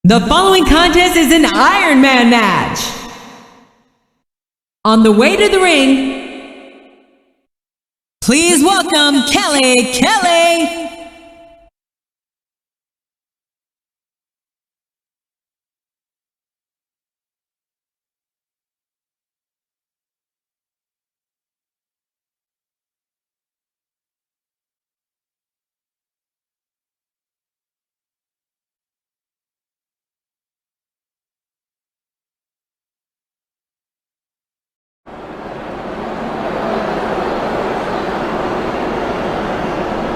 The following contest is an Ironman match. On the way to the ring, please welcome Kelly.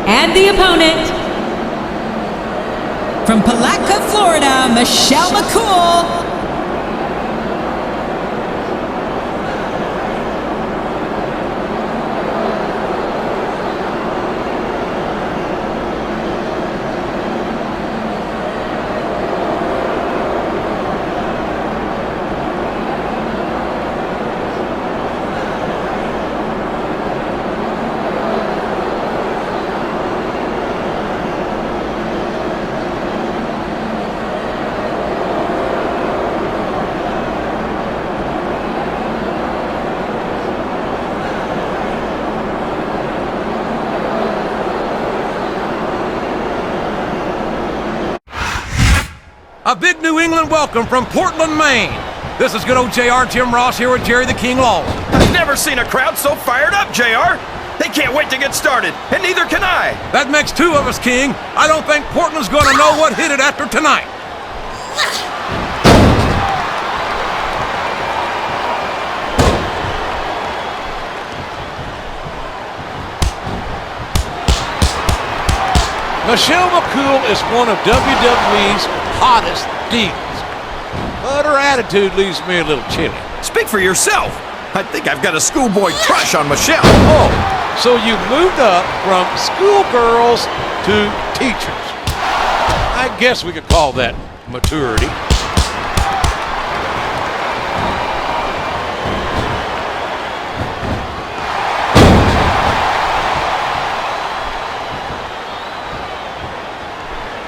And the opponent, from Palatka, Florida, McCool. A big New England welcome from Portland, Maine. This is good old JR Jim Ross here with Jerry the King Law. I've never seen a crowd so fired up, JR. They can't wait to get started, and neither can I. That makes two of us, King. I don't think Portland's going to know what hit it after tonight. McCool is one of WWE's hottest divas, but her attitude leaves me a little chilly. Speak for yourself. I think I've got a schoolboy crush on Michelle. Oh, so you moved up from schoolgirls to teachers. I guess we could call that maturity.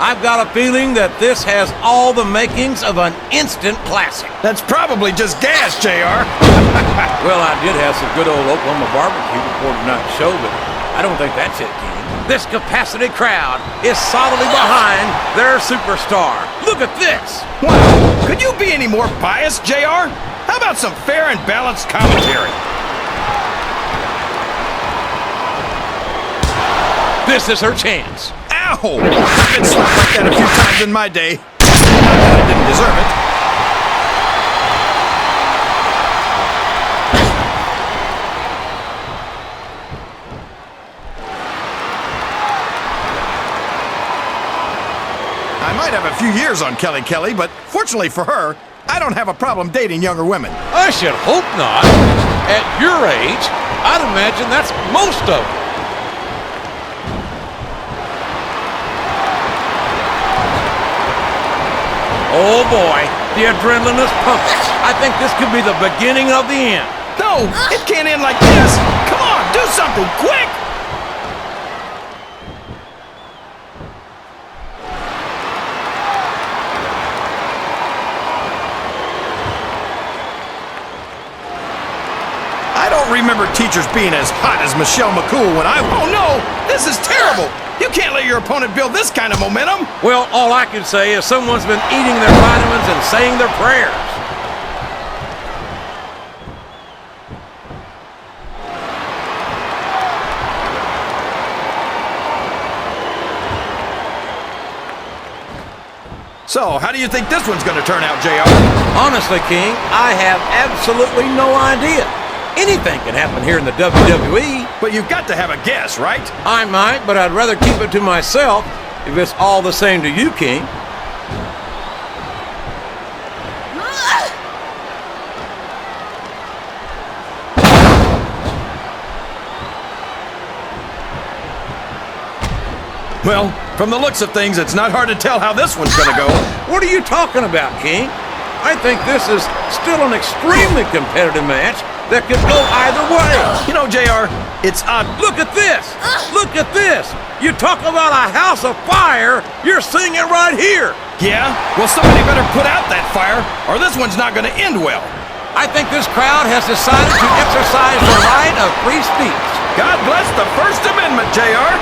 I've got a feeling that this has all the makings of an instant classic. That's probably just gas, JR. Well, I did have some good old Oklahoma barbecue before tonight's show, but I don't think that's it, King. This capacity crowd is solidly behind their superstar. Look at this. Wow. Could you be any more biased, JR? How about some fair and balanced commentary? This is her chance. Ow! I've been slapped like that a few times in my day. I didn't deserve it. I might have a few years on Kelly, but fortunately for her, I don't have a problem dating younger women. I should hope not. At your age, I'd imagine that's most of them. Oh boy, the adrenaline is pumping. I think this could be the beginning of the end. No, it can't end like this. Come on, do something, quick! I don't remember teachers being as hot as McCool when I... Oh no, this is terrible. You can't let your opponent build this kind of momentum. Well, all I can say is someone's been eating their vitamins and saying their prayers. So, how do you think this one's going to turn out, JR? Honestly, King, I have absolutely no idea. Anything can happen here in the WWE. But you've got to have a guess, right? I might, but I'd rather keep it to myself if it's all the same to you, King. Well, from the looks of things, it's not hard to tell how this one's going to go. What are you talking about, King? I think this is still an extremely competitive match that could go either way. You know, JR, it's odd. Look at this. Look at this. You talk about a house of fire, you're seeing it right here. Yeah? Well, somebody better put out that fire, or this one's not going to end well. I think this crowd has decided to exercise the right of free speech. God bless the First Amendment, JR.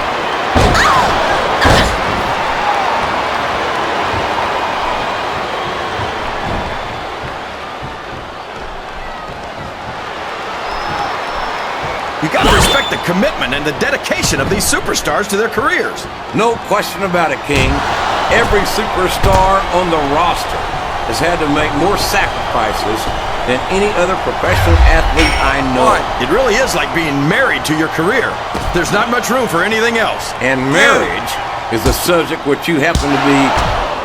You got to respect the commitment and the dedication of these superstars to their careers. No question about it, King. Every superstar on the roster has had to make more sacrifices than any other professional athlete I know. It really is like being married to your career. There's not much room for anything else. And marriage is a subject which you happen to be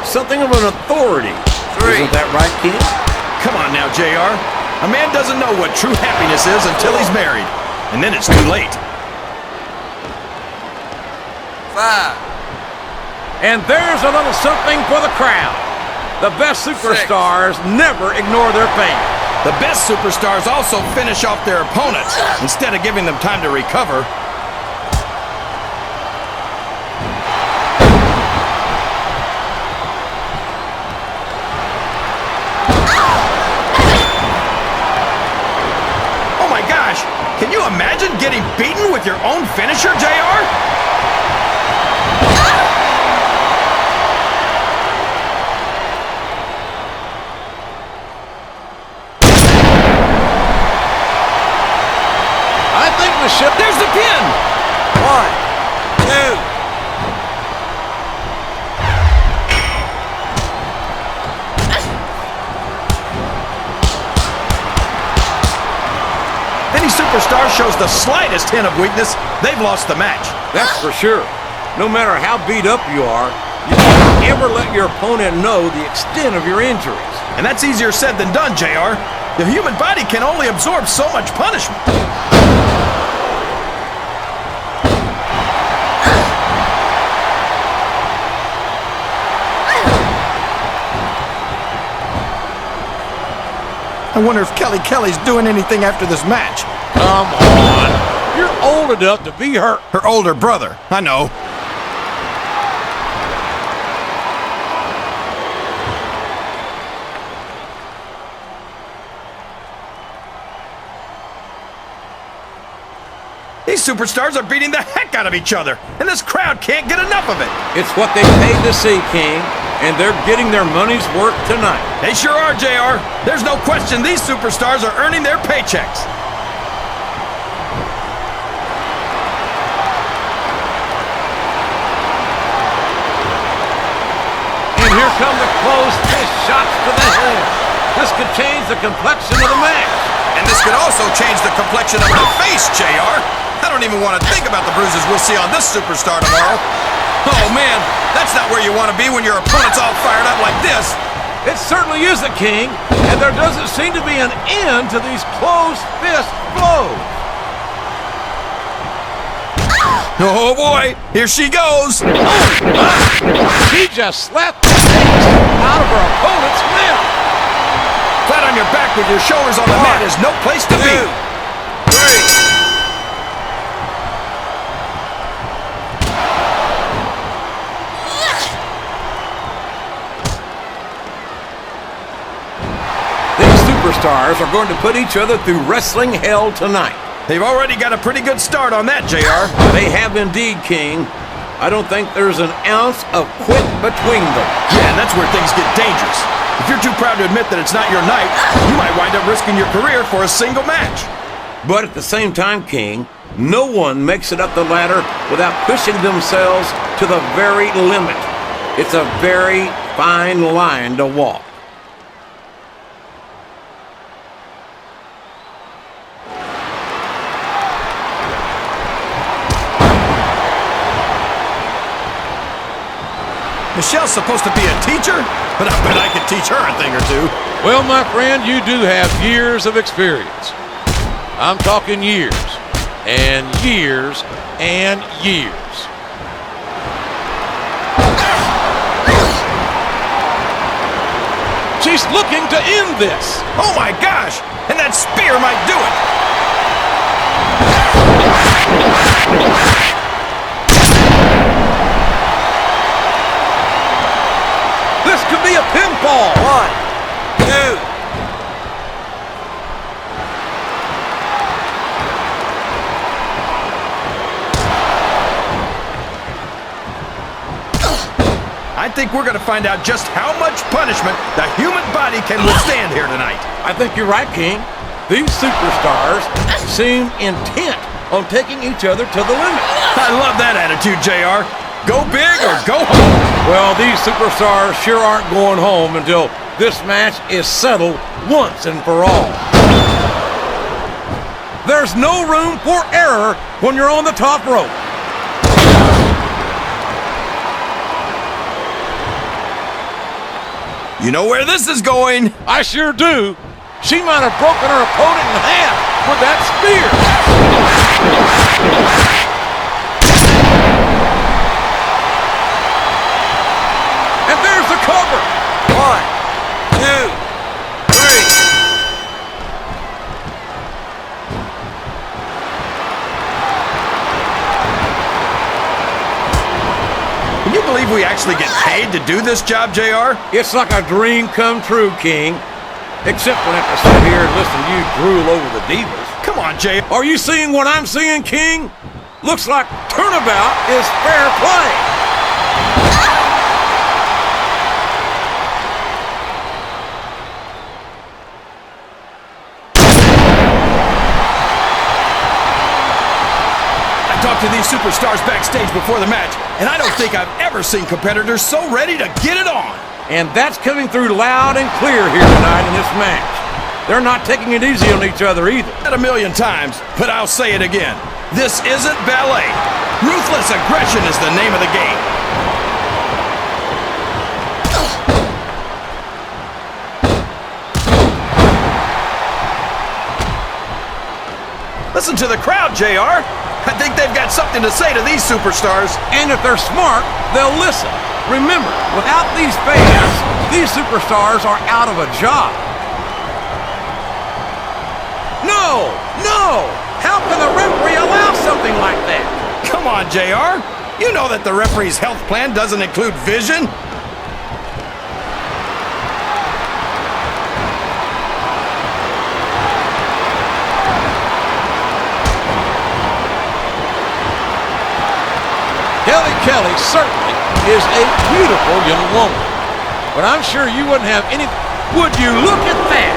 something of an authority. Isn't that right, King? Come on now, JR. A man doesn't know what true happiness is until he's married. And then it's too late. 5. And there's a little something for the crowd. The best superstars never ignore their fans. The best superstars also finish off their opponents instead of giving them time to recover. Oh my gosh! Can you imagine getting beaten with your own finisher, JR? There's the pin! 1, 2. Any superstar shows the slightest hint of weakness, they've lost the match. That's for sure. No matter how beat up you are, you can't ever let your opponent know the extent of your injuries. And that's easier said than done, JR. The human body can only absorb so much punishment. I wonder if Kelly's doing anything after this match. Come on. You're old enough to be hurt. Her older brother, I know. These superstars are beating the heck out of each other, and this crowd can't get enough of it. It's what they paid to see, King, and they're getting their money's worth tonight. They sure are, JR. There's no question these superstars are earning their paychecks. And here come the closed fist shots to the head. This could change the complexion of the match. And this could also change the complexion of the face, JR. I don't even want to think about the bruises we'll see on this superstar tomorrow. Oh, man, that's not where you want to be when your opponent's all fired up like this. It certainly isn't, King, and there doesn't seem to be an end to these closed fist blows. Oh, boy, here she goes. She just slapped the face out of her opponent's mouth. Flat on your back with your shoulders on the mat is no place to be. 3. Superstars are going to put each other through wrestling hell tonight. They've already got a pretty good start on that, JR. They have indeed, King. I don't think there's an ounce of quit between them. Yeah, and that's where things get dangerous. If you're too proud to admit that it's not your night, you might wind up risking your career for a single match. But at the same time, King, no one makes it up the ladder without pushing themselves to the very limit. It's a very fine line to walk. Michelle's supposed to be a teacher, but I bet I could teach her a thing or two. Well, my friend, you do have years of experience. I'm talking years and years and years. She's looking to end this. Oh my gosh! And that spear might do it. This fall. 1, 2. I think we're going to find out just how much punishment the human body can withstand here tonight. I think you're right, King. These superstars seem intent on taking each other to the limit. I love that attitude, JR. Go big or go home. Well, these superstars sure aren't going home until this match is settled once and for all. There's no room for error when you're on the top rope. You know where this is going. I sure do. She might have broken her opponent in half with that spear. And there's the cover. 1, 2, 3. Can you believe we actually get paid to do this job, JR? It's like a dream come true, King. Except when I have to sit here and listen to you drool over the divas. Come on, JR. Are you seeing what I'm seeing, King? Looks like turnabout is fair play. I talked to these superstars backstage before the match, and I don't think I've ever seen competitors so ready to get it on. And that's coming through loud and clear here tonight in this match. They're not taking it easy on each other either. Said a million times, but I'll say it again. This isn't ballet. Ruthless aggression is the name of the game. Listen to the crowd, JR. I think they've got something to say to these superstars. And if they're smart, they'll listen. Remember, without these fans, these superstars are out of a job. No! No! How can the referee allow something like that? Come on, JR. You know that the referee's health plan doesn't include vision. Kelly certainly is a beautiful young woman. But I'm sure you wouldn't have any... Would you look at that?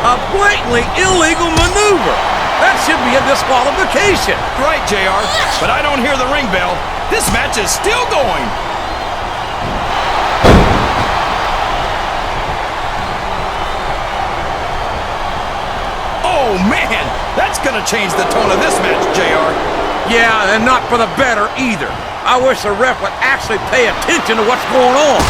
A blatantly illegal maneuver. That should be a disqualification. Right, JR, but I don't hear the ring bell. This match is still going. Oh, man, that's going to change the tone of this match, JR. Yeah, and not for the better either. I wish the ref would actually pay attention to what's going on.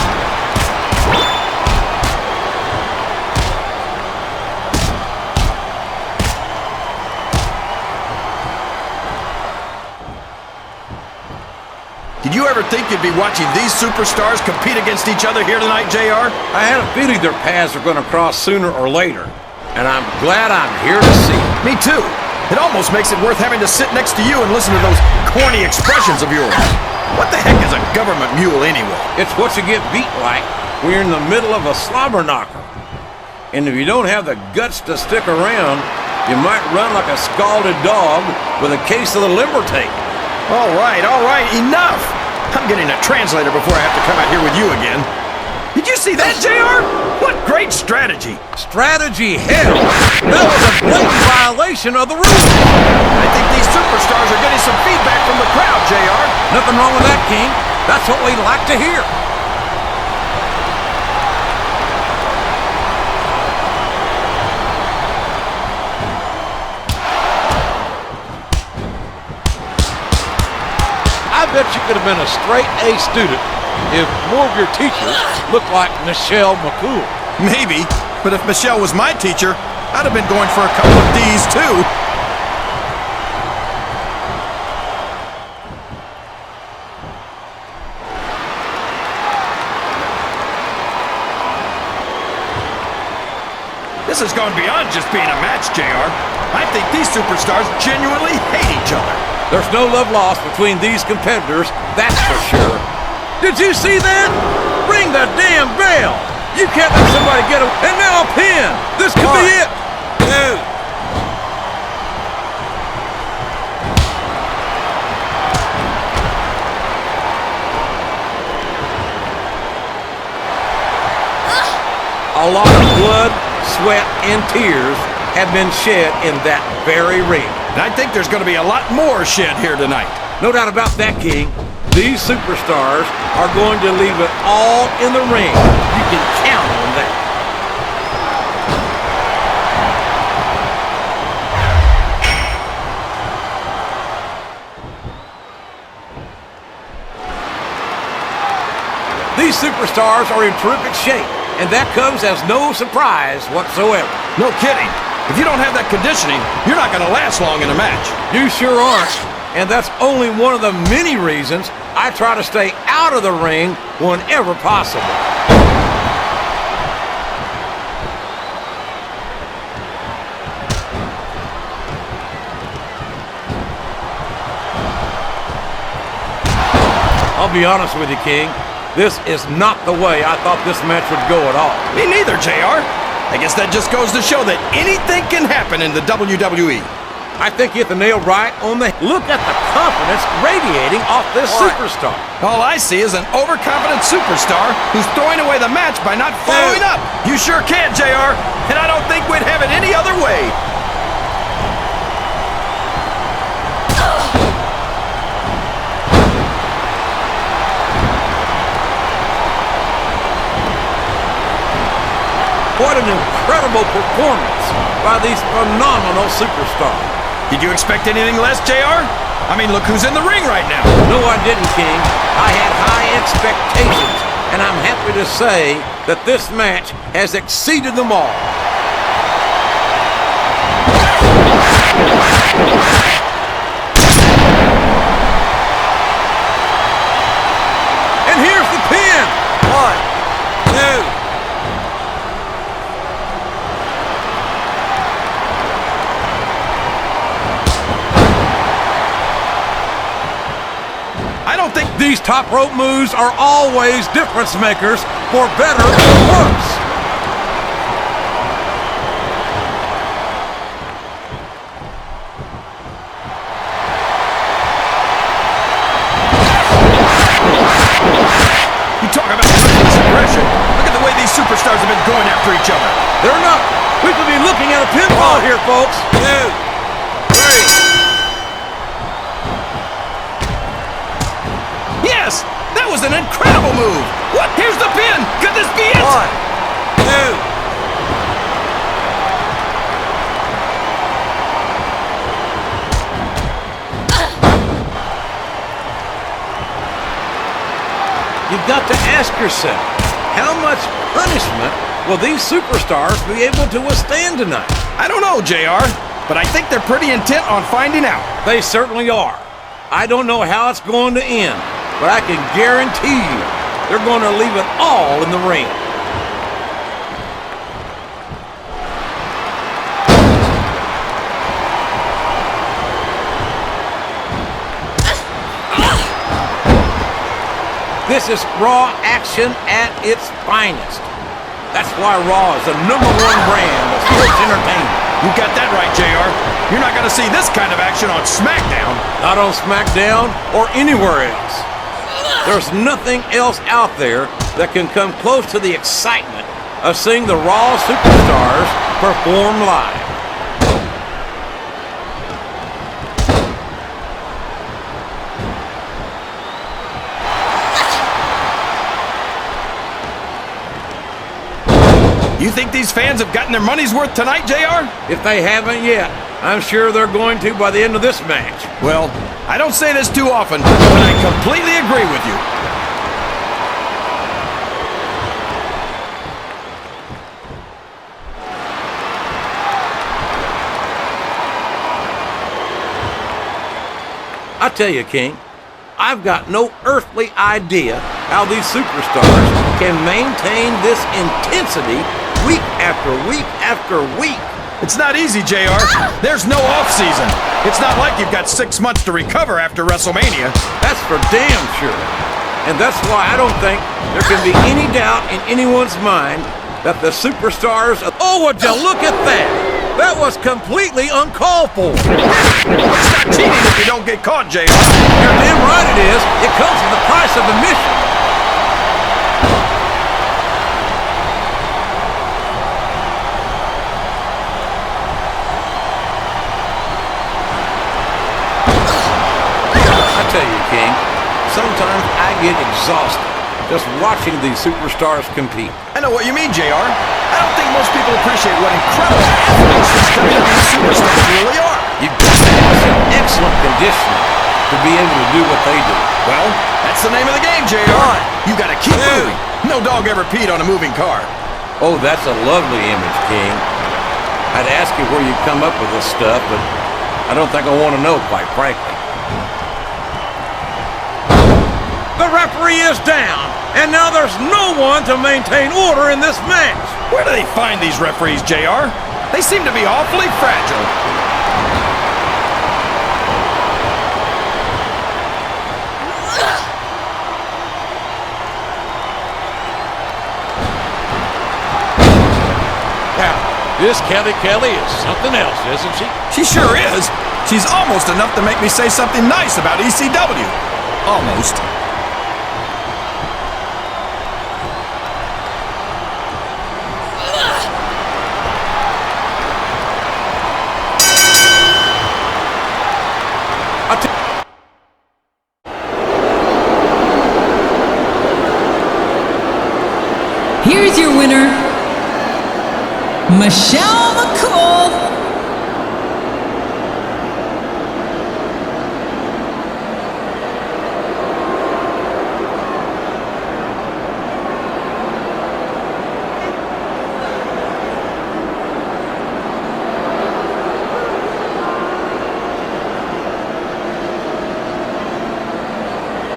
Did you ever think you'd be watching these superstars compete against each other here tonight, JR? I had a feeling their paths are going to cross sooner or later, and I'm glad I'm here to see it. Me too. It almost makes it worth having to sit next to you and listen to those corny expressions of yours. What the heck is a government mule anyway? It's what you get beat like when you're in the middle of a slobber knocker. And if you don't have the guts to stick around, you might run like a scalded dog with a case of the limber tape. All right, enough! I'm getting a translator before I have to come out here with you again. Did you see that, JR? What great strategy! Strategy, hell! That was a blatant violation of the rules! I think these superstars are getting some feedback from the crowd, JR. Nothing wrong with that, King. That's what we like to hear. I bet you could have been a straight A student if more of your teachers looked like Michelle McCool. Maybe, but if Michelle was my teacher, I'd have been going for a couple of D's too. This has gone beyond just being a match, JR. I think these superstars genuinely hate each other. There's no love lost between these competitors, that's for sure. Did you see that? Ring the damn bell! You can't let somebody get him. And now a pin. This could be it. 2. A lot of blood, sweat, and tears have been shed in that very ring. And I think there's going to be a lot more shed here tonight. No doubt about that, King. These superstars are going to leave it all in the ring. You can count on that. These superstars are in terrific shape, and that comes as no surprise whatsoever. No kidding. If you don't have that conditioning, you're not going to last long in a match. You sure aren't. And that's only one of the many reasons I try to stay out of the ring whenever possible. I'll be honest with you, King. This is not the way I thought this match would go at all. Me neither, JR. I guess that just goes to show that anything can happen in the WWE. I think you hit the nail right on the... Look at the confidence radiating off this superstar. All I see is an overconfident superstar who's throwing away the match by not following up. You sure can, JR, and I don't think we'd have it any other way. What an incredible performance by these phenomenal superstars. Did you expect anything less, JR? I mean, look who's in the ring right now. No, I didn't, King. I had high expectations, and I'm happy to say that this match has exceeded them all. And here's the pin. 1, 2. These top rope moves are always difference makers, for better or worse. You talk about ruthless aggression. Look at the way these superstars have been going after each other. They're not. We could be looking at a pinfall here, folks. 2, 3. Yes! That was an incredible move! What? Here's the pin! Could this be it? 1, 2. You've got to ask yourself, how much punishment will these superstars be able to withstand tonight? I don't know, JR, but I think they're pretty intent on finding out. They certainly are. I don't know how it's going to end, but I can guarantee you they're going to leave it all in the ring. This is Raw action at its finest. That's why Raw is the #1 brand of sports entertainment. You got that right, JR. You're not going to see this kind of action on SmackDown. Not on SmackDown or anywhere else. There's nothing else out there that can come close to the excitement of seeing the Raw superstars perform live. You think these fans have gotten their money's worth tonight, JR? If they haven't yet, I'm sure they're going to by the end of this match. Well, I don't say this too often, but I completely agree with you. I tell you, King, I've got no earthly idea how these superstars can maintain this intensity week after week after week. It's not easy, JR. There's no off-season. It's not like you've got 6 months to recover after WrestleMania. That's for damn sure. And that's why I don't think there can be any doubt in anyone's mind that the superstars... Oh, would you look at that? That was completely uncalled for. It's not cheating if you don't get caught, JR. You're damn right it is. It comes with the price of admission. I tell you, King, sometimes I get exhausted just watching these superstars compete. I know what you mean, JR. I don't think most people appreciate what incredible athletes these WWE superstars really are. You've got to have some excellent conditioning to be able to do what they do. Well, that's the name of the game, JR. You gotta keep moving. No dog ever peed on a moving car. Oh, that's a lovely image, King. I'd ask you where you come up with this stuff, but I don't think I want to know, quite frankly. The referee is down, and now there's no one to maintain order in this match. Where do they find these referees, JR? They seem to be awfully fragile. Now, this Kelly is something else, isn't she? She sure is. She's almost enough to make me say something nice about ECW. Almost. Here's your winner, Michelle